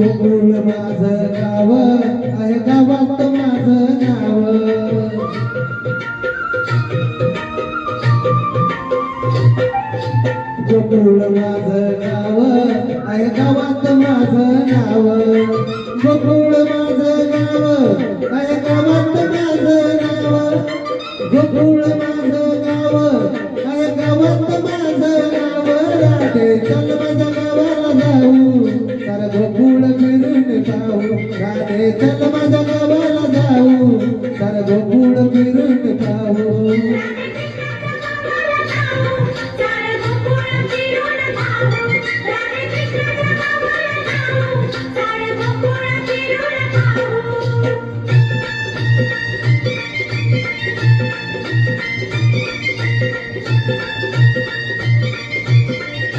गोकुळ माझं गाव आहे, गावात माझं नाव. गोकुळ माझं गाव आहे, गावात माझं नाव. गोकुळ माझं गाव आहे, गावात माझं नाव. गोकुळ माझं गाव आहे, गावात माझं नाव. राधे चल माझ्या गावाला जाऊ, तर गोकुळ फिरून पाहू. राधे चल माझ्या